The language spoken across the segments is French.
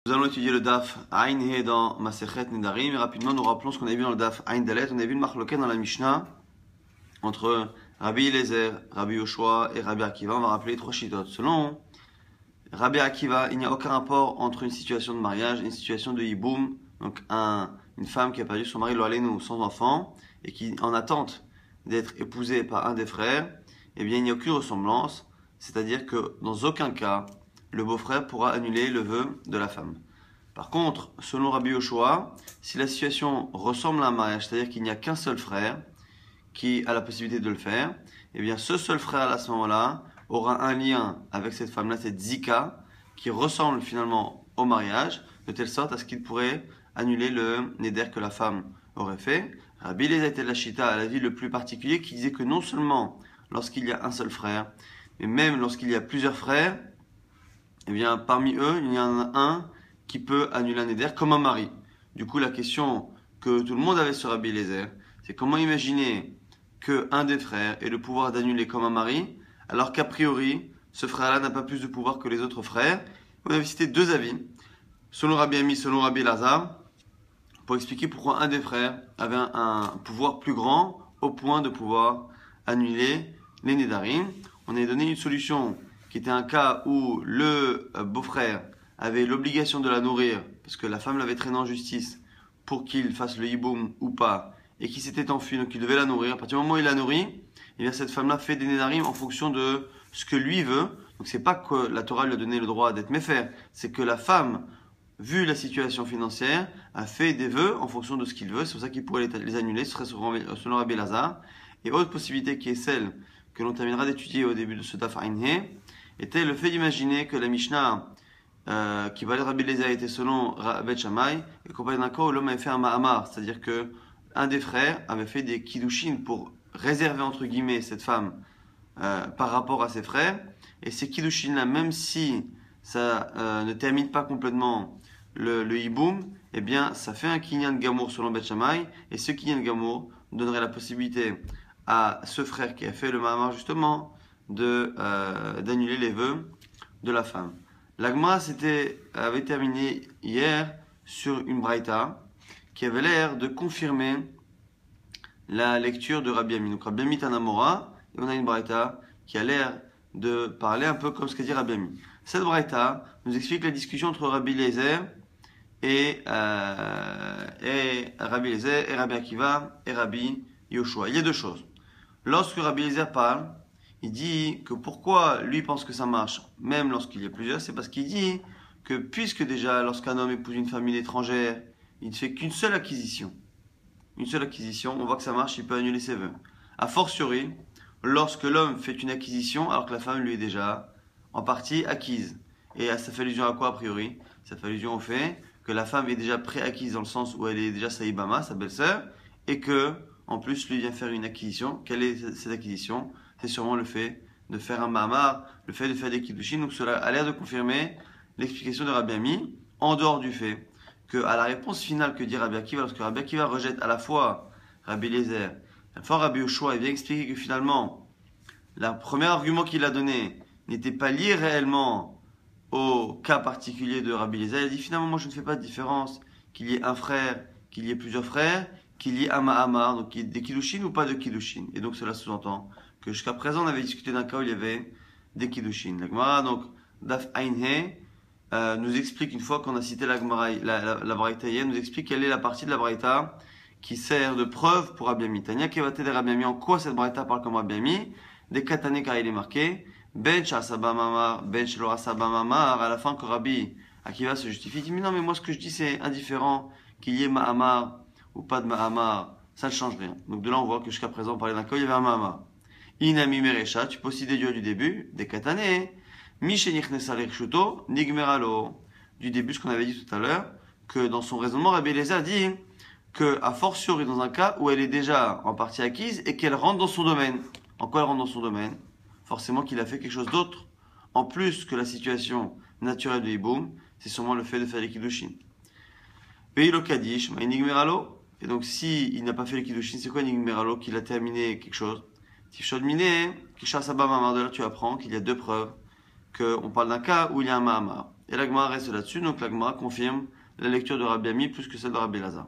Nous allons étudier le Daf Ain He dans Masechet Nedarim. Et rapidement, nous rappelons ce qu'on a vu dans le Daf Ain Dalet. On a vu une marloquette dans la Mishnah entre Rabbi Eliezer, Rabbi Yoshua et Rabbi Akiva. On va rappeler les trois chitotes. Selon Rabbi Akiva, il n'y a aucun rapport entre une situation de mariage et une situation de hiboum. Donc une femme qui a perdu son mari, l'Oalenu, sans enfant, et qui est en attente d'être épousée par un des frères, eh bien il n'y a aucune ressemblance. C'est-à-dire que dans aucun cas, le beau-frère pourra annuler le vœu de la femme. Par contre, selon Rabbi Yoshua, si la situation ressemble à un mariage, c'est-à-dire qu'il n'y a qu'un seul frère qui a la possibilité de le faire, eh bien ce seul frère à ce moment-là aura un lien avec cette femme-là, cette zika, qui ressemble finalement au mariage, de telle sorte à ce qu'il pourrait annuler le neder que la femme aurait fait. Rabbi Eliezer était la chita à l'avis le plus particulier qui disait que non seulement lorsqu'il y a un seul frère, mais même lorsqu'il y a plusieurs frères, eh bien, parmi eux, il y en a un qui peut annuler un neder comme un mari. Du coup, la question que tout le monde avait sur Rabbi Eliezer, c'est comment imaginer qu'un des frères ait le pouvoir d'annuler comme un mari, alors qu'a priori, ce frère-là n'a pas plus de pouvoir que les autres frères. On avait cité deux avis, selon Rabbi Ami, selon Rabbi Elazar, pour expliquer pourquoi un des frères avait un pouvoir plus grand au point de pouvoir annuler les nedarim. On a donné une solution qui était un cas où le beau-frère avait l'obligation de la nourrir, parce que la femme l'avait traîné en justice pour qu'il fasse le hiboum ou pas, et qu'il s'était enfui, donc il devait la nourrir. À partir du moment où il la nourrit, eh bien cette femme-là fait des nedarim en fonction de ce que lui veut. Donc c'est pas que la Torah lui a donné le droit d'être méfer, c'est que la femme, vu la situation financière, a fait des vœux en fonction de ce qu'il veut. C'est pour ça qu'il pourrait les annuler, ce serait selon Rabbi Elazar. Et autre possibilité qui est celle que l'on terminera d'étudier au début de ce Daf Ain He, était le fait d'imaginer que la Mishnah qui valait Rabbi Eliezer était selon Bet Shammai, et qu'on parlait d'un cas où l'homme avait fait un ma'amar, c'est-à-dire que un des frères avait fait des kiddushin pour réserver entre guillemets cette femme par rapport à ses frères, et ces kiddushin là, même si ça ne termine pas complètement le hiboum, eh bien ça fait un kinyan gamour selon Bet Shammai, et ce kinyan gamour donnerait la possibilité à ce frère qui a fait le ma'amar justement d'annuler les vœux de la femme. L'Agma avait terminé hier sur une braïta qui avait l'air de confirmer la lecture de Rabbi Ami. Donc Rabbi Ami Tanamora, et on a une braïta qui a l'air de parler un peu comme ce qu'a dit Rabbi Ami. Cette braïta nous explique la discussion entre Rabbi Eliezer et Rabbi Eliezer et Rabbi Akiva et Rabbi Yoshua. Il y a deux choses. Lorsque Rabbi Eliezer parle, il dit que pourquoi lui pense que ça marche, même lorsqu'il y a plusieurs, c'est parce qu'il dit que puisque déjà lorsqu'un homme épouse une famille étrangère, il ne fait qu'une seule acquisition. Une seule acquisition, on voit que ça marche, il peut annuler ses vœux. A fortiori, lorsque l'homme fait une acquisition alors que la femme lui est déjà en partie acquise. Et ça fait allusion à quoi a priori? Ça fait allusion au fait que la femme est déjà pré-acquise dans le sens où elle est déjà sa ibama, sa belle-sœur, et que en plus lui vient faire une acquisition. Quelle est cette acquisition? C'est sûrement le fait de faire un ma'amar, le fait de faire des kiddushin. Donc cela a l'air de confirmer l'explication de Rabbi Ami, en dehors du fait que à la réponse finale que dit Rabbi Akiva, lorsque Rabbi Akiva rejette à la fois Rabbi Eliezer, à la fois Rabbi Yoshua, il vient expliquer que finalement, le premier argument qu'il a donné n'était pas lié réellement au cas particulier de Rabbi Eliezer. Il a dit finalement, moi je ne fais pas de différence qu'il y ait un frère, qu'il y ait plusieurs frères, qu'il y ait un ma'amar, donc qu'il y ait des kiddushin ou pas de kiddushin. Et donc cela sous-entend que jusqu'à présent on avait discuté d'un cas où il y avait des kiddushin. La Gemara, donc Daf Ain He, nous explique, une fois qu'on a cité la braïta hier, nous explique quelle est la partie de la braïta qui sert de preuve pour Rabbi Ami. Tania Kevate de Rabbi Ami, en quoi cette braïta parle comme Rabbi Ami? Des katané, car il est marqué Ben Shasaba Mamar, Ben Shelora Saba Mamar, à la fin que Rabbi Akiva se justifie, il dit mais non, mais moi ce que je dis c'est indifférent qu'il y ait Mahamar ou pas de Mahamar, ça ne change rien. Donc de là on voit que jusqu'à présent on parlait d'un cas où il y avait un Mahamar. Inami Merecha, tu peux aussi déduire du début, des katané. Nigmeralo, du début, ce qu'on avait dit tout à l'heure, que dans son raisonnement, Rabbi Eliezer dit que, a fortiori, dans un cas où elle est déjà en partie acquise et qu'elle rentre dans son domaine. En quoi elle rentre dans son domaine? Forcément qu'il a fait quelque chose d'autre, en plus que la situation naturelle de Hiboum, c'est sûrement le fait de faire les kiddushin. Veilo Kadish, Nigmeralo, et donc si il n'a pas fait les kiddushin, c'est quoi Nigmeralo? Qu'il a terminé quelque chose. Tifshod Mine, Kisha Sabba Mamar, de là tu apprends qu'il y a deux preuves. On parle d'un cas où il y a un ma'amar. Et la Gemara reste là-dessus, donc la Gemara confirme la lecture de Rabbi Ami plus que celle de Rabbi Elazar.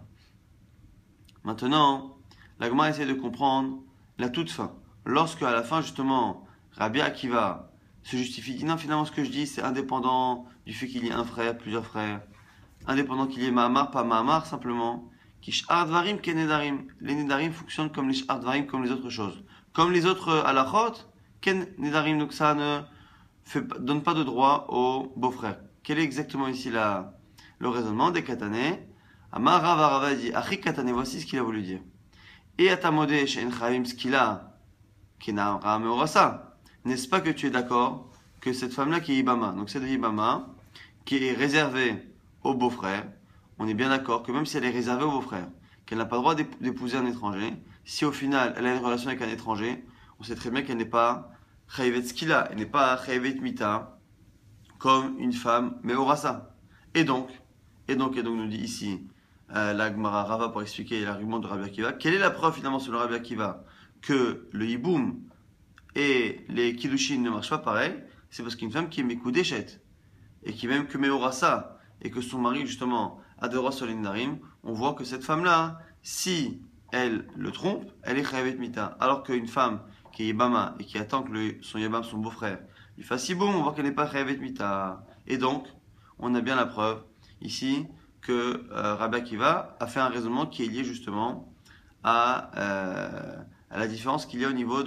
Maintenant, la Gemara essaie de comprendre la toute fin. Lorsque à la fin, justement, Rabbi Akiva se justifie, dit non, finalement, ce que je dis, c'est indépendant du fait qu'il y ait un frère, plusieurs frères, indépendant qu'il y ait Mahamar, pas Mahamar, simplement. Qui Sh'ardvarim Kenedarim. Les Nedarim fonctionnent comme les Sh'ardvarim, comme les autres choses. Comme les autres halachot, Ken Nedarim, donc ça ne donne pas de droit aux beaux-frères. Quel est exactement ici le raisonnement des Katane? Amar Rav Rava dit, Achi Katane, voici ce qu'il a voulu dire. Et Atamode She'en Chavim Skila, Kenara Meorasa. N'est-ce pas que tu es d'accord que cette femme-là qui est Ibama, donc cette Ibama, qui est réservée aux beaux-frères, on est bien d'accord que même si elle est réservée aux beaux-frères, qu'elle n'a pas le droit d'épouser un étranger, si au final elle a une relation avec un étranger, on sait très bien qu'elle n'est pas Chayivet Skila, elle n'est pas Chayivet Mita, comme une femme Meorasa. Et donc, nous dit ici, la Gemara Rava pour expliquer l'argument de Rabbi Akiva. Quelle est la preuve finalement selon Rabbi Akiva que le hiboum et les kiddushin ne marchent pas pareil? C'est parce qu'une femme qui est Mekudeshet et qui même que Meorasa et que son mari justement a des droits sur les Nedarim, on voit que cette femme-là, si elle le trompe, elle est Chayavet Mita. Alors qu'une femme qui est Yibama et qui attend que son Yibam, son beau-frère, lui fasse hiboum, on voit qu'elle n'est pas Chayavet Mita. Et donc, on a bien la preuve ici que Rabbi Akiva a fait un raisonnement qui est lié justement à la différence qu'il y a au niveau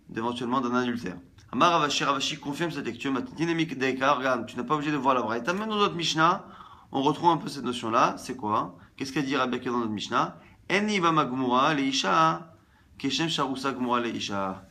d'éventuellement d'un adultère. Amar Ravashi confirme cette lecture. Dynamique d'Eka, regarde, tu n'as pas obligé de voir la braïta. Même dans notre Mishnah, on retrouve un peu cette notion-là. C'est quoi? Qu'est-ce qu'a dit Rabbi Akiva dans notre Mishnah? En Yibama Gmura Leisha, Keshem Sharusa Gmura Leisha.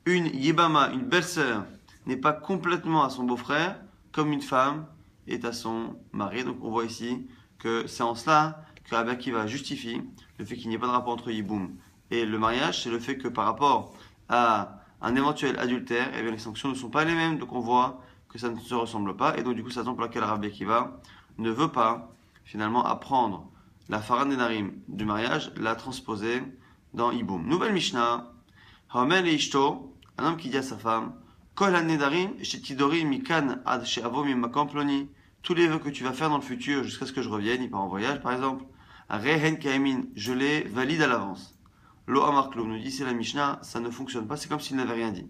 Une Yibama, une belle-sœur, n'est pas complètement à son beau-frère comme une femme est à son mari. Donc on voit ici que c'est en cela que Rabbi Akiva justifie le fait qu'il n'y ait pas de rapport entre Yiboum et le mariage. C'est le fait que par rapport à un éventuel adultère, eh bien, les sanctions ne sont pas les mêmes. Donc on voit que ça ne se ressemble pas. Et donc du coup, ça tombe pour laquelle Rabbi Akiva ne veut pas finalement apprendre la Faran Nedarim du mariage, la transposer dans Yiboum. Nouvelle Mishnah. Haomer et Ishto, un homme qui dit à sa femme, Kol ha-nedarim shetidori mikan ad she'avo mimakam ploni. Tous les vœux que tu vas faire dans le futur jusqu'à ce que je revienne, il part en voyage par exemple, Rehen Kaimin, je les valide à l'avance. Lo Amar Kloum nous dit c'est la Mishnah, ça ne fonctionne pas, c'est comme s'il n'avait rien dit.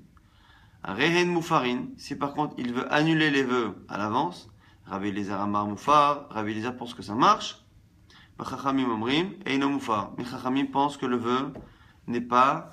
Rehen Moufarin, si par contre il veut annuler les vœux à l'avance, Rabbi Eliezer Amar Moufar, Rabbi Eliezer pense que ça marche, Chachamim Omrim, Eino Moufar. Mais Chachamim pense que le vœu n'est pas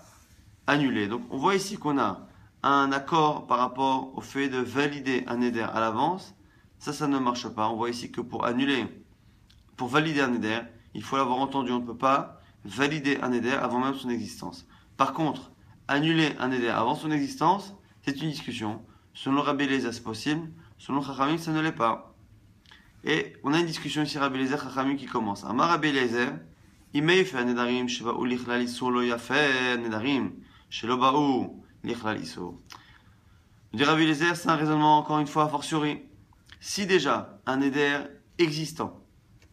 annulé. Donc on voit ici qu'on a un accord par rapport au fait de valider un éder à l'avance. Ça ne marche pas. On voit ici que pour valider un éder, il faut l'avoir entendu. On ne peut pas valider un éder avant même son existence. Par contre, annuler un éder avant son existence, c'est une discussion. Selon Rabbi Eliezer, c'est possible. Selon Chachamim, ça ne l'est pas. Et on a une discussion ici, Rabbi Eliezer, Chachamim qui commence. Amar Rabbi Eliezer, Imei fait nedarim sheba'u lichlal isur lo yafer nedarim shelo ba'u lichlal isur. Dit Rabbi Eliezer, c'est un raisonnement encore une fois a fortiori. Si déjà un éder existant,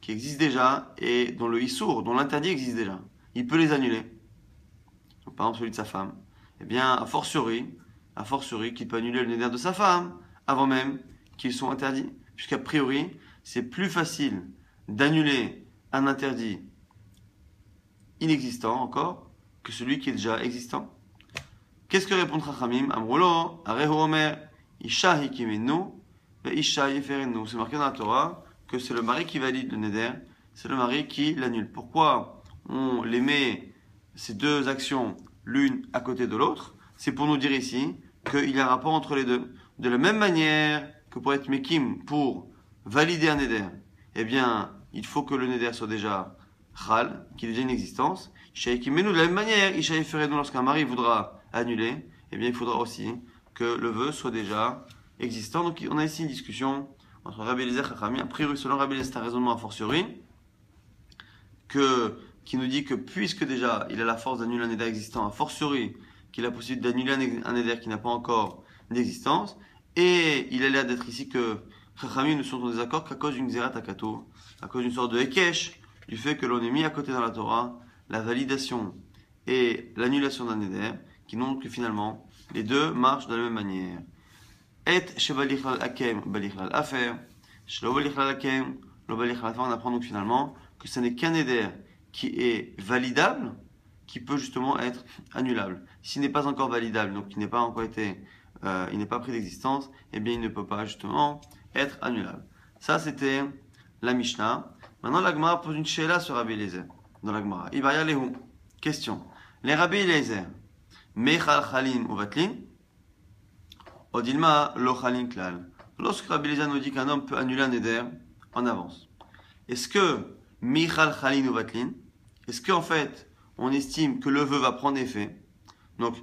qui existe déjà et dont le issour, dont l'interdit existe déjà, il peut les annuler, donc, par exemple celui de sa femme, eh bien a fortiori qu'il peut annuler le néder de sa femme avant même qu'ils soient interdits, puisqu'a priori c'est plus facile d'annuler un interdit inexistant encore que celui qui est déjà existant. Qu'est-ce que répond Chachamim? Amroulo, Arehu Omer, Isha hikimenu, ve Isha yeferenu. C'est marqué dans la Torah que c'est le mari qui valide le neder, c'est le mari qui l'annule. Pourquoi on les met, ces deux actions, l'une à côté de l'autre? C'est pour nous dire ici qu'il y a un rapport entre les deux. De la même manière que pour être mekim, pour valider un neder, eh bien, il faut que le neder soit déjà chal, qu'il ait déjà une existence. Isha hikimenu, de la même manière, Isha yeferenu, lorsqu'un mari voudra annuler, eh bien, il faudra aussi que le vœu soit déjà existant. Donc, on a ici une discussion entre Rabbi Eliezer et Chachamim. A priori, selon Rabbi Eliezer, c'est un raisonnement a fortiori, qui nous dit que puisque déjà il a la force d'annuler un éder existant, a fortiori qu'il a la possibilité d'annuler un éder qui n'a pas encore d'existence, et il a l'air d'être ici que Chachamim ne sont en désaccord qu'à cause d'une Xerat Akato, à cause d'une sorte de Hekesh, du fait que l'on ait mis à côté dans la Torah la validation et l'annulation d'un éder, qui montre que finalement les deux marchent de la même manière. Et shebalichlal akem balichlal afer. On apprend donc finalement que ce n'est qu'un neder qui est validable, qui peut justement être annulable. S'il n'est pas encore validable, donc il n'est pas encore été, il n'est pas pris d'existence, eh bien il ne peut pas justement être annulable. Ça c'était la Mishnah. Maintenant la Gemara pose une sheila sur Rabbi Eliezer dans la Gemara. Ibaya lehu. Question. Les Rabbi Eliezer, mechal chalin ou vatlin, odilma lo chalin klal. Lorsque Rabbi Eliezer nous dit qu'un homme peut annuler un neder en avance, est-ce que mechal chalin ou vatlin, est-ce qu'en fait on estime que le vœu va prendre effet? Donc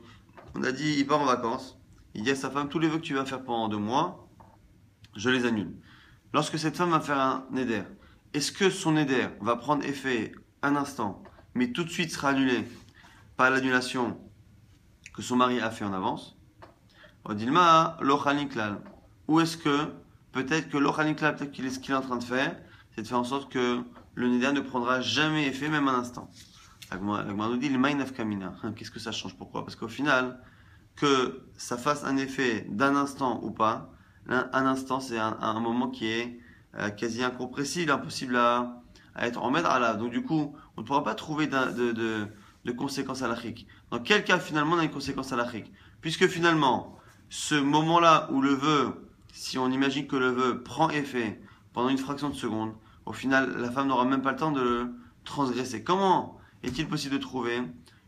on a dit il part en vacances, il dit à sa femme tous les vœux que tu vas faire pendant 2 mois, je les annule. Lorsque cette femme va faire un neder, est-ce que son neder va prendre effet un instant, mais tout de suite sera annulé par l'annulation que son mari a fait en avance? Odilma lochalin klal. Ou est-ce que peut-être que lochalin klal, peut-être ce qu'il est en train de faire, c'est de faire en sorte que le neder ne prendra jamais effet, même un instant. La Gemara nous dit le maïnaf kamina. Qu'est-ce que ça change? Pourquoi? Parce qu'au final, que ça fasse un effet d'un instant ou pas, un instant c'est un moment qui est quasi incompressible, impossible à être en mettre à la. Donc du coup, on ne pourra pas trouver de conséquences halachiques. Dans quel cas finalement on a une conséquence halachique? Puisque finalement, ce moment-là où le vœu, si on imagine que le vœu prend effet pendant une fraction de seconde, au final la femme n'aura même pas le temps de le transgresser. Comment est-il possible de trouver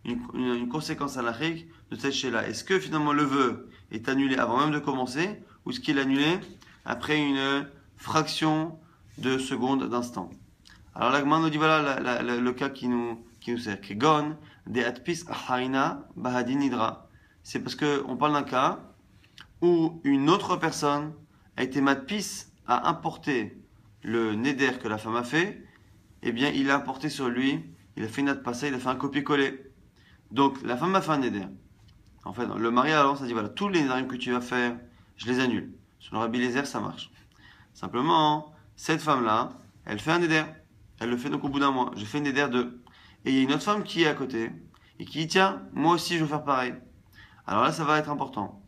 une conséquence halachique de cette sheila? Est-ce que finalement le vœu est annulé avant même de commencer, ou est-ce qu'il est annulé après une fraction de seconde d'instant? Alors la Gemara nous dit voilà le cas qui nous sert. Kegon de atpis aharina bahadin nidra. C'est parce qu'on parle d'un cas où une autre personne a été matpis à importer le neder que la femme a fait. Eh bien il a importé sur lui, il a fait une adpassa, il a fait un copier-coller. Donc la femme a fait un neder. En fait, le mari alors ça dit voilà, tous les nédarim que tu vas faire, je les annule. Sur le Rabbi Eliezer, ça marche. Simplement, cette femme-là, elle fait un neder. Elle le fait donc au bout d'un mois. Je fais un neder 2. Et il y a une autre femme qui est à côté et qui dit tiens, moi aussi je veux faire pareil. Alors là, ça va être important.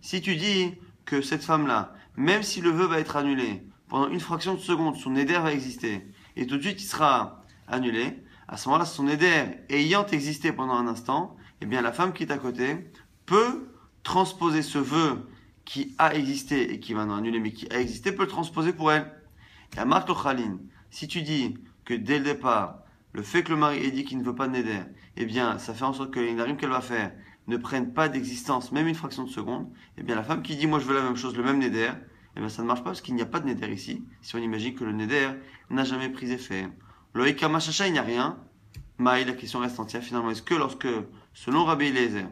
Si tu dis que cette femme-là, même si le vœu va être annulé, pendant une fraction de seconde, son neder va exister, et tout de suite il sera annulé, à ce moment-là, son neder ayant existé pendant un instant, eh bien la femme qui est à côté peut transposer ce vœu qui a existé et qui est maintenant annulé, mais qui a existé, peut le transposer pour elle. Et à Marc Lochalin, si tu dis que dès le départ, le fait que le mari ait dit qu'il ne veut pas de neder, eh bien ça fait en sorte que les nédarim qu'elle va faire ne prennent pas d'existence, même une fraction de seconde, eh bien la femme qui dit moi je veux la même chose, le même neder, eh bien ça ne marche pas parce qu'il n'y a pas de neder ici, si on imagine que le neder n'a jamais pris effet. Loïka Machacha, il n'y a rien. Maï, la question reste entière finalement. Est-ce que lorsque, selon Rabbi Eliezer,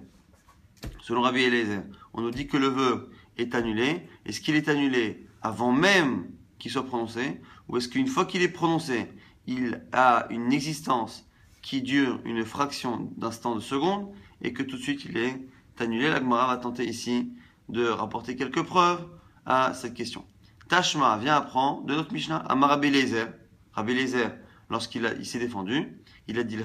on nous dit que le vœu est annulé, est-ce qu'il est annulé avant même qu'il soit prononcé, ou est-ce qu'une fois qu'il est prononcé, il a une existence qui dure une fraction d'instant de seconde, et que tout de suite il est annulé? La Gemara va tenter ici de rapporter quelques preuves à cette question. Tashma vient apprendre de notre Mishnah, à Rabbi Eliezer. Rabbi Eliezer, lorsqu'il s'est défendu, il a dit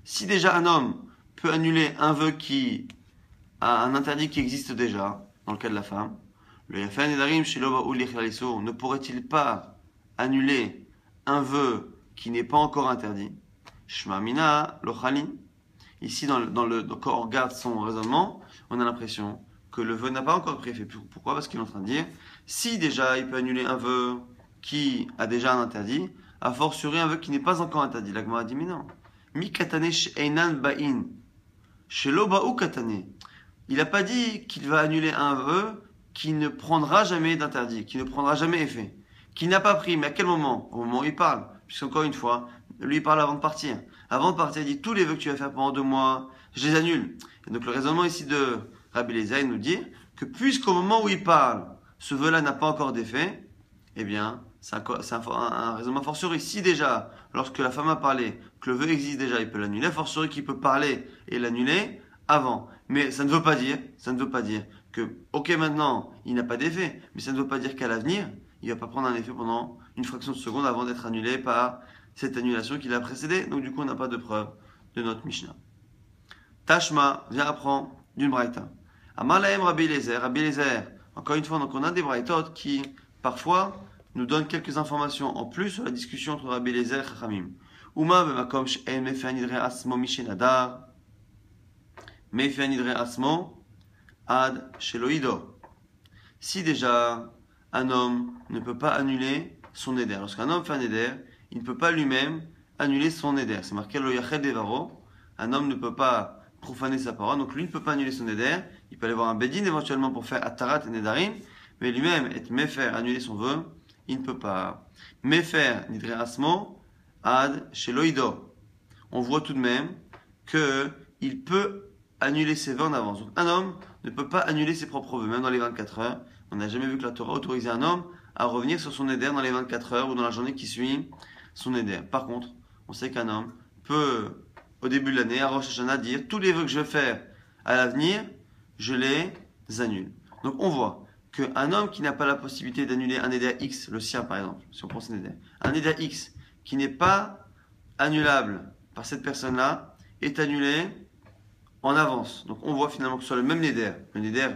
si déjà un homme peut annuler un vœu qui a un interdit qui existe déjà, dans le cas de la femme, ne pourrait-il pas annuler un vœu qui n'est pas encore interdit? Ici, quand on regarde son raisonnement, on a l'impression que le vœu n'a pas encore pris effet. Pourquoi? Parce qu'il est en train de dire, si déjà il peut annuler un vœu qui a déjà un interdit, a fortiori un vœu qui n'est pas encore interdit. La Gemara dit, mais non. Mi katane she'einan ba'in. Shelo ba'u katane. Il n'a pas dit qu'il va annuler un vœu qui ne prendra jamais d'interdit, qui ne prendra jamais effet, qui n'a pas pris. Mais à quel moment? Au moment où il parle. Puisqu'encore une fois, lui il parle avant de partir. Avant de partir, il dit, tous les vœux que tu vas faire pendant 2 mois, je les annule. Et donc le raisonnement ici de Rabbi Eliezer nous dit que puisqu'au moment où il parle, ce vœu-là n'a pas encore d'effet, eh bien, c'est un raisonnement fortiori. Si déjà, lorsque la femme a parlé, que le vœu existe déjà, il peut l'annuler, fortiori qu'il peut parler et l'annuler avant. Mais ça ne veut pas dire que, ok, maintenant, il n'a pas d'effet, mais ça ne veut pas dire qu'à l'avenir, il ne va pas prendre un effet pendant une fraction de seconde avant d'être annulé par cette annulation qui l'a précédé. Donc du coup, on n'a pas de preuve de notre Mishnah. Tashma vient apprendre d'une braïta. Amalaem Rabbi Eliezer. Encore une fois, donc on a des braïtot qui, parfois, nous donnent quelques informations en plus sur la discussion entre Rabbi Eliezer et Chachamim. Uma b'makom she'en mefer nidre asmo mishenadar, mefer nidre asmo ad sheloido. Si déjà un homme ne peut pas annuler son éder, lorsqu'un homme fait un éder, il ne peut pas lui-même annuler son éder. C'est marqué lo yachel devaro. Un homme ne peut pas profaner sa parole, donc lui ne peut pas annuler son éder. Il peut aller voir un bedin éventuellement pour faire atarat et nedarim, mais lui-même, et mefer, annuler son vœu, il ne peut pas. Mefer nidre asmo ad sheloido. On voit tout de même qu'il peut annuler ses vœux en avance. Donc un homme ne peut pas annuler ses propres vœux, même dans les 24 heures. On n'a jamais vu que la Torah autorisait un homme à revenir sur son éder dans les 24 heures ou dans la journée qui suit son éder. Par contre, on sait qu'un homme peut, au début de l'année, à Rosh Hashanah, dire tous les vœux que je vais faire à l'avenir, je les annule. Donc on voit qu'un homme qui n'a pas la possibilité d'annuler un éder X, le sien par exemple, si on prend son éder, un éder X qui n'est pas annulable par cette personne-là, est annulé en avance. Donc on voit finalement que sur le même néder, le néder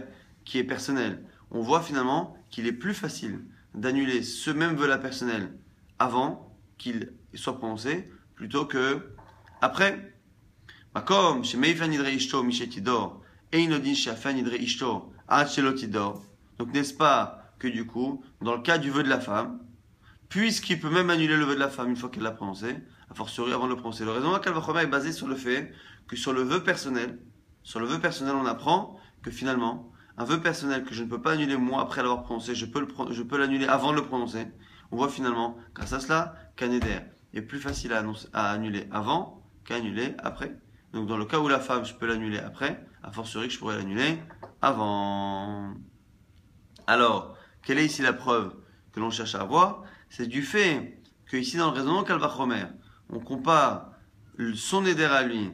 qui est personnel, on voit finalement qu'il est plus facile d'annuler ce même vœu-là personnel avant qu'il soit prononcé plutôt que après. Comme chez Meifan Nidre Ishto Mishetidor et Inodin Shafan Nidre Ishto Ad Shelotidor. Donc n'est-ce pas que du coup, dans le cas du vœu de la femme, puisqu'il peut même annuler le vœu de la femme une fois qu'elle l'a prononcé, a fortiori avant de le prononcer. Le raisonnement Kalvachomer est basé sur le fait que sur le vœu personnel, on apprend que finalement, un vœu personnel que je ne peux pas annuler moi après l'avoir prononcé, je peux l'annuler avant de le prononcer. On voit finalement, grâce à cela, qu'un éder est plus facile à annuler avant qu'à annuler après. Donc dans le cas où la femme, je peux l'annuler après, a fortiori que je pourrais l'annuler avant. Alors, quelle est ici la preuve que l'on cherche à avoir? C'est du fait que ici dans le raisonnement Kalvachomer, on compare son néder à lui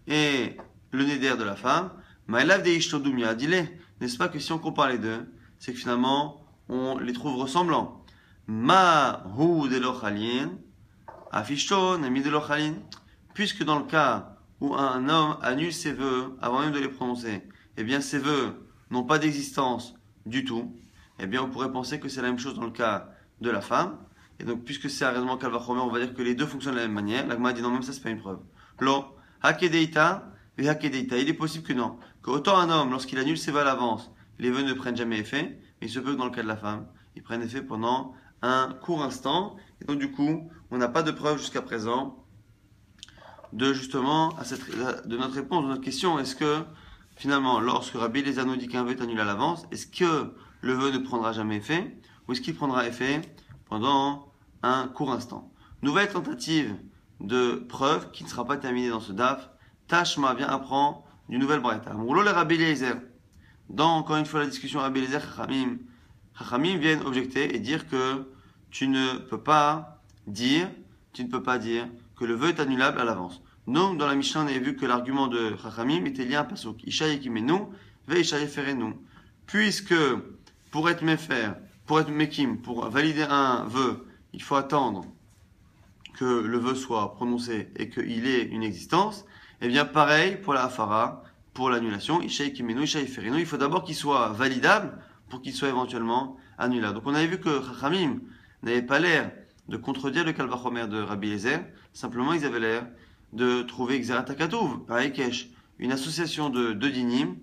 et le néder de la femme. Maïlav de Ishtodoumia, dis-les. N'est-ce pas que si on compare les deux, c'est que finalement on les trouve ressemblants. Ma hu de l'ochalin, afishto nami de l'ochalin. Puisque dans le cas où un homme annule ses vœux avant même de les prononcer, eh bien ces vœux n'ont pas d'existence du tout, eh bien on pourrait penser que c'est la même chose dans le cas de la femme. Et donc puisque c'est un raisonnement Kalvachomer, on va dire que les deux fonctionnent de la même manière. L'Agma dit non, même ça c'est pas une preuve. Lo, hakedeita, et hakedeita. Il est possible que non. Que autant un homme, lorsqu'il annule ses vœux à l'avance, les vœux ne prennent jamais effet, mais il se peut que dans le cas de la femme, ils prennent effet pendant un court instant. Et donc du coup, on n'a pas de preuve jusqu'à présent de justement de notre réponse, de notre question. Est-ce que finalement, lorsque Rabbi Eliezer nous dit qu'un vœu est annulé à l'avance, est-ce que le vœu ne prendra jamais effet ou est-ce qu'il prendra effet pendant un court instant? Nouvelle tentative de preuve qui ne sera pas terminée dans ce DAF. Tashma vient apprend d'une nouvelle braïta. Moulo le Rabbi Eliezer. Dans encore une fois la discussion Rabbi Eliezer Chachamim viennent objecter et dire que tu ne peux pas dire que le vœu est annulable à l'avance. Nous, dans la Mishnah, on avait vu que l'argument de Chachamim était lié à un pasuk. Isha yekimenu, ve Isha yeferenu. Puisque pour être mekim, pour valider un vœu, il faut attendre que le vœu soit prononcé et qu'il ait une existence. Et bien pareil pour la hafara, pour l'annulation, Isha yekimenu, Isha yeferenu. Il faut d'abord qu'il soit validable pour qu'il soit éventuellement annulable. Donc on avait vu que Chachamim n'avait pas l'air de contredire le Kalvachomer de Rabbi Eliezer, simplement ils avaient l'air de trouver Xeratakatouv, un Ekesh, une association de deux dinim,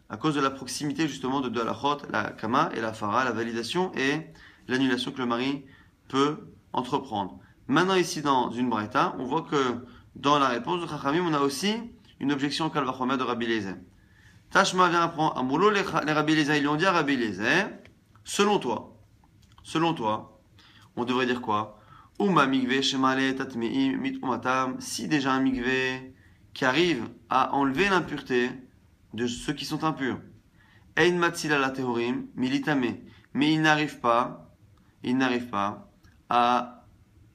à cause de la proximité justement de deux halachot, la kama et la fara, la validation et l'annulation que le mari peut entreprendre. Maintenant ici dans une braïta, on voit que dans la réponse de Chachamim, on a aussi une objection au Kalvachomer de Rabbi Eliezer. Tashma vient apprendre, Amoulo les Rabbi Eliezer, ils lui ont dit à Rabbi Eliezer, selon toi, on devrait dire quoi? Si déjà un migvé qui arrive à enlever l'impureté de ceux qui sont impurs, mais il n'arrive pas à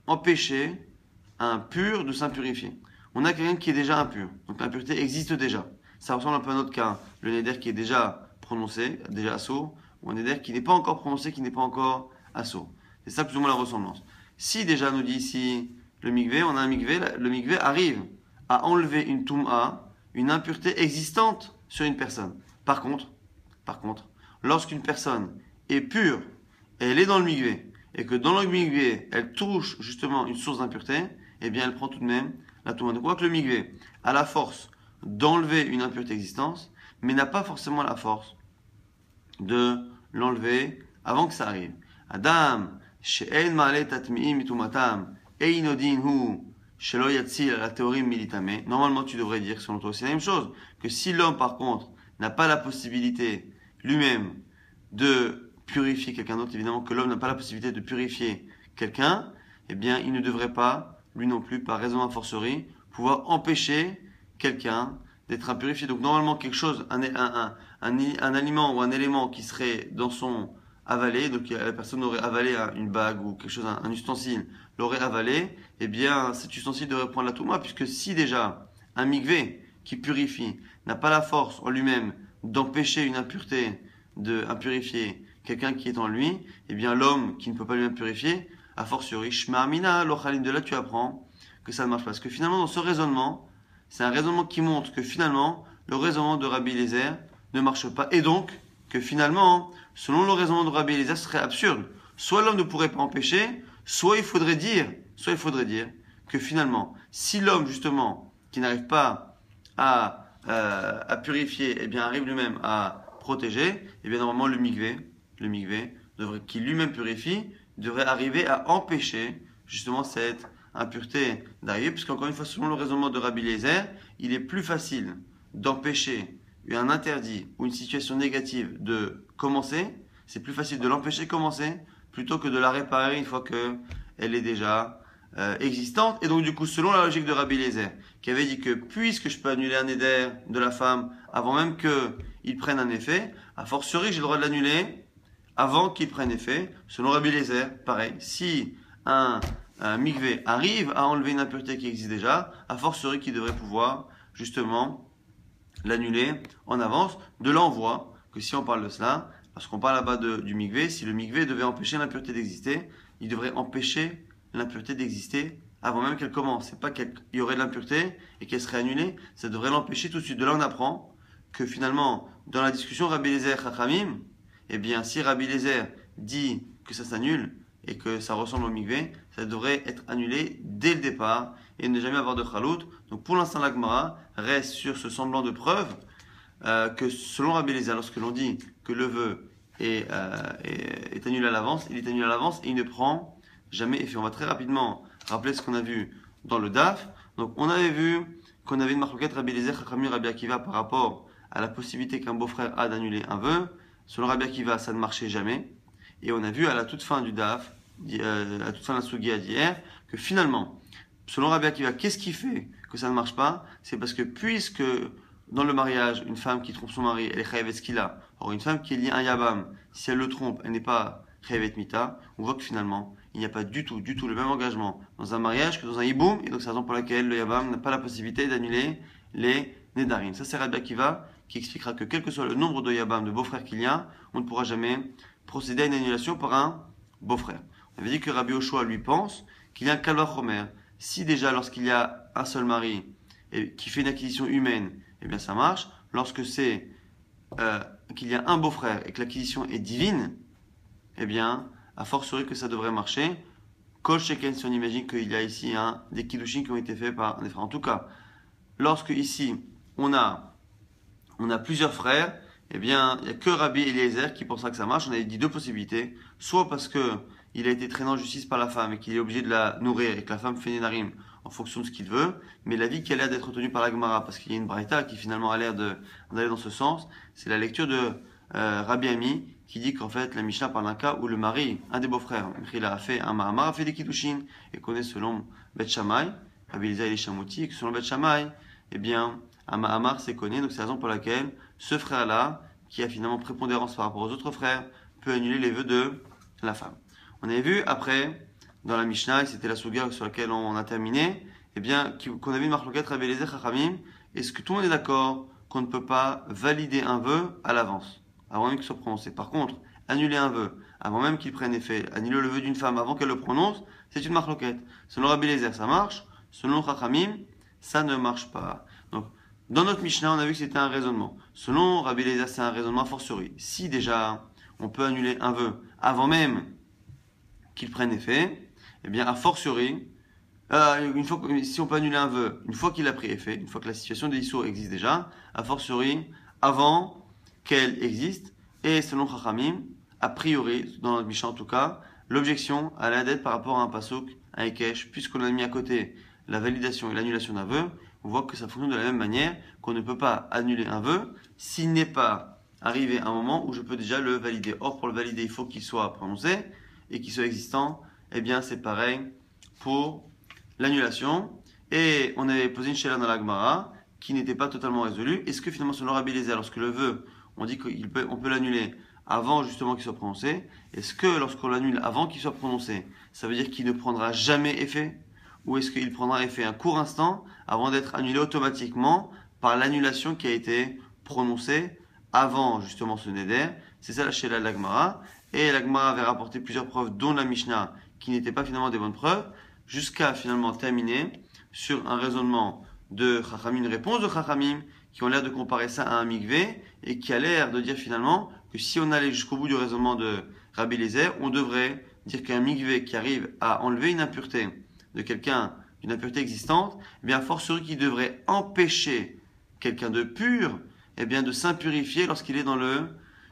empêcher un pur de s'impurifier. On a quelqu'un qui est déjà impur, donc l'impureté existe déjà. Ça ressemble un peu à notre cas, le néder qui est déjà prononcé, déjà assourd, ou un néder qui n'est pas encore prononcé, qui n'est pas encore assourd. C'est ça plus ou moins la ressemblance. Si déjà nous dit ici le migvé, on a un migvé, le migvé arrive à enlever une toum'a, une impureté existante sur une personne. Par contre, par contre, lorsqu'une personne est pure, et elle est dans le migvé, et que dans le migvé, elle touche justement une source d'impureté, eh bien elle prend tout de même la touma. Donc on voit que le migvé a la force d'enlever une impureté existence, mais n'a pas forcément la force de l'enlever avant que ça arrive. Adam, she'en ma'ale tatmi'im mitumatam, einodin hu, shelo yatzil la théorie militame. Normalement, tu devrais dire, selon toi, c'est la même chose, que si l'homme, par contre, n'a pas la possibilité lui-même de purifier quelqu'un d'autre, évidemment que l'homme n'a pas la possibilité de purifier quelqu'un, eh bien, il ne devrait pas, lui non plus, par raison a fortiori, pouvoir empêcher quelqu'un d'être impurifié. Donc, normalement, quelque chose, un aliment ou un élément qui serait dans son avalé, donc la personne aurait avalé une bague ou quelque chose, un ustensile, l'aurait avalé, eh bien, cet ustensile devrait prendre la touma, puisque si déjà un mikvé qui purifie n'a pas la force en lui-même d'empêcher une impureté, d'impurifier quelqu'un qui est en lui, eh bien l'homme qui ne peut pas lui-même purifier, a fortiori, shma amina, lochalim, de là tu apprends que ça ne marche pas. Parce que finalement, dans ce raisonnement, c'est un raisonnement qui montre que finalement, le raisonnement de Rabbi Eliezer ne marche pas. Et donc, que finalement, selon le raisonnement de Rabbi Eliezer, ce serait absurde. Soit l'homme ne pourrait pas empêcher, soit il faudrait dire que finalement, si l'homme, justement, qui n'arrive pas à purifier, eh bien, arrive lui-même à protéger, eh bien, normalement, le mikvé, qui lui-même purifie, devrait arriver à empêcher, justement, cette impureté d'arriver, puisqu'encore une fois, selon le raisonnement de Rabbi Eliezer, il est plus facile d'empêcher un interdit ou une situation négative de commencer, c'est plus facile de l'empêcher de commencer plutôt que de la réparer une fois qu'elle est déjà existante. Et donc du coup, selon la logique de Rabbi Eliezer, qui avait dit que puisque je peux annuler un éder de la femme avant même qu'il prenne un effet, a fortiori j'ai le droit de l'annuler avant qu'il prenne effet. Selon Rabbi Eliezer, pareil, si un mikvé arrive à enlever une impureté qui existe déjà, a fortiori qu'il devrait pouvoir justement l'annuler en avance. De là on voit que si on parle de cela, parce qu'on parle là-bas du mikvé, si le mikvé devait empêcher l'impureté d'exister, il devrait empêcher l'impureté d'exister avant même qu'elle commence. C'est pas qu'il y aurait de l'impureté et qu'elle serait annulée, ça devrait l'empêcher tout de suite. De là on apprend que finalement, dans la discussion Rabbi Eliezer Chachamim, eh bien si Rabbi Eliezer dit que ça s'annule et que ça ressemble au mikvé, ça devrait être annulé dès le départ et ne jamais avoir de chalout. Donc pour l'instant, la Gemara reste sur ce semblant de preuve que selon Rabbi Eliezer, lorsque l'on dit que le vœu est annulé à l'avance, il est annulé à l'avance et il ne prend jamais effet. On va très rapidement rappeler ce qu'on a vu dans le DAF. Donc on avait vu qu'on avait une marloquette Rabbi Eliezer, Chachamim, Rabbi Akiva par rapport à la possibilité qu'un beau-frère a d'annuler un vœu. Selon Rabbi Akiva, ça ne marchait jamais. Et on a vu à la toute fin du DAF, à la toute fin de la Sugia d'hier, que finalement, selon Rabbi Akiva, qu'est-ce qui fait que ça ne marche pas? C'est parce que puisque dans le mariage, une femme qui trompe son mari, elle est chayavet skila. Or, une femme qui est liée à un yabam, si elle le trompe, elle n'est pas chayavet mita. On voit que finalement, il n'y a pas du tout le même engagement dans un mariage que dans un hiboum. Et donc, c'est la raison pour laquelle le yabam n'a pas la possibilité d'annuler les nedarim. Ça, c'est Rabbi Akiva qui expliquera que quel que soit le nombre de yabam, de beaux-frères qu'il y a, on ne pourra jamais procéder à une annulation par un beau-frère. On avait dit que Rabbi Yoshua lui pense qu'il y a un kalvachomer. Si déjà, lorsqu'il y a un seul mari et qui fait une acquisition humaine, eh bien ça marche. Lorsque c'est qu'il y a un beau-frère et que l'acquisition est divine, eh bien, a fortiori que ça devrait marcher. Kol sheken, si on imagine qu'il y a ici des kiddushin qui ont été faits par des frères. En tout cas, lorsque ici, on a plusieurs frères, eh bien, il n'y a que Rabbi Eliezer qui pensera que ça marche. On avait dit deux possibilités. Soit parce qu'il a été traîné en justice par la femme et qu'il est obligé de la nourrir et que la femme fait Nedarim en fonction de ce qu'il veut. Mais l'avis qui a l'air d'être retenu par la Gemara, parce qu'il y a une braïta qui finalement a l'air d'aller dans ce sens, c'est la lecture de Rabbi Ami qui dit qu'en fait, la Mishnah parle d'un cas où le mari, un des beaux-frères, il a fait un Mahamar, a fait des Kiddushin et connaît selon Bet Shammai, Rabbi Eliezer et Shamouti, et que selon Bet Shammai, eh bien, un Mahamar c'est connu, donc c'est la raison pour laquelle ce frère-là, qui a finalement prépondérance par rapport aux autres frères, peut annuler les vœux de la femme. On avait vu après, dans la Mishnah, et c'était la Suga sur laquelle on a terminé, eh bien, qu'on avait une marloquette Rabbi Eliezer Chachamim. Est-ce que tout le monde est d'accord qu'on ne peut pas valider un vœu à l'avance, avant même qu'il soit prononcé? Par contre, annuler un vœu, avant même qu'il prenne effet, annuler le vœu d'une femme avant qu'elle le prononce, c'est une marloquette. Selon Rabbi Eliezer, ça marche. Selon Chachamim, ça ne marche pas. Donc, Dans notre Mishnah, on a vu que c'était un raisonnement. Selon Rabbi Eliezer, c'est un raisonnement a fortiori. Si déjà on peut annuler un vœu avant même qu'il prenne effet, eh bien a fortiori, si on peut annuler un vœu une fois qu'il a pris effet, une fois que la situation de l'issour existe déjà, a fortiori avant qu'elle existe, et selon Chachamim, a priori, dans notre Mishnah en tout cas, l'objection à la dette par rapport à un pasuk, un Ekesh, puisqu'on a mis à côté la validation et l'annulation d'un vœu, on voit que ça fonctionne de la même manière, qu'on ne peut pas annuler un vœu s'il n'est pas arrivé un moment où je peux déjà le valider. Or, pour le valider, il faut qu'il soit prononcé et qu'il soit existant. Eh bien, c'est pareil pour l'annulation. Et on avait posé une chéla dans la Gemara qui n'était pas totalement résolue. Est-ce que finalement, selon Rabbi Eliezer, lorsque le vœu, on dit qu'on peut l'annuler avant justement qu'il soit prononcé, est-ce que lorsqu'on l'annule avant qu'il soit prononcé, ça veut dire qu'il ne prendra jamais effet? Ou est-ce qu'il prendra effet un court instant avant d'être annulé automatiquement par l'annulation qui a été prononcée avant justement ce neder? C'est ça la chéla de la Gemara. Et la Gemara avait rapporté plusieurs preuves, dont la Mishnah, qui n'étaient pas finalement des bonnes preuves, jusqu'à finalement terminer sur un raisonnement de Chachamim, une réponse de Chachamim, qui ont l'air de comparer ça à un mikvé, et qui a l'air de dire finalement que si on allait jusqu'au bout du raisonnement de Rabbi Eliezer, on devrait dire qu'un mikvé qui arrive à enlever une impureté de quelqu'un, une impureté existante, eh bien, a fortiori qui devrait empêcher quelqu'un de pur, eh bien, de s'impurifier lorsqu'il est dans le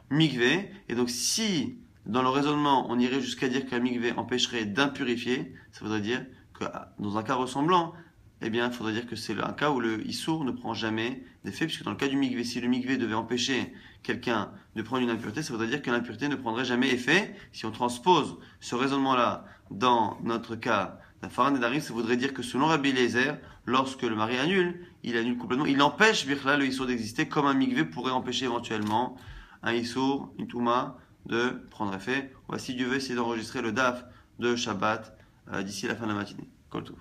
mikvé. Et donc, si dans le raisonnement, on irait jusqu'à dire qu'un mikvé empêcherait d'impurifier, ça voudrait dire que dans un cas ressemblant, eh bien, il faudrait dire que c'est un cas où le issour ne prend jamais d'effet, puisque dans le cas du mikvé, si le mikvé devait empêcher quelqu'un de prendre une impureté, ça voudrait dire que l'impureté ne prendrait jamais effet. Si on transpose ce raisonnement-là dans notre cas d'un Faran Nedarim, ça voudrait dire que selon Rabbi Eliezer, lorsque le mari annule, il annule complètement, il empêche Birla le issour d'exister, comme un mikvé pourrait empêcher éventuellement un issour, une touma, de prendre effet. Voici, Dieu veut essayer d'enregistrer le daf de Shabbat d'ici la fin de la matinée. Kol Tov.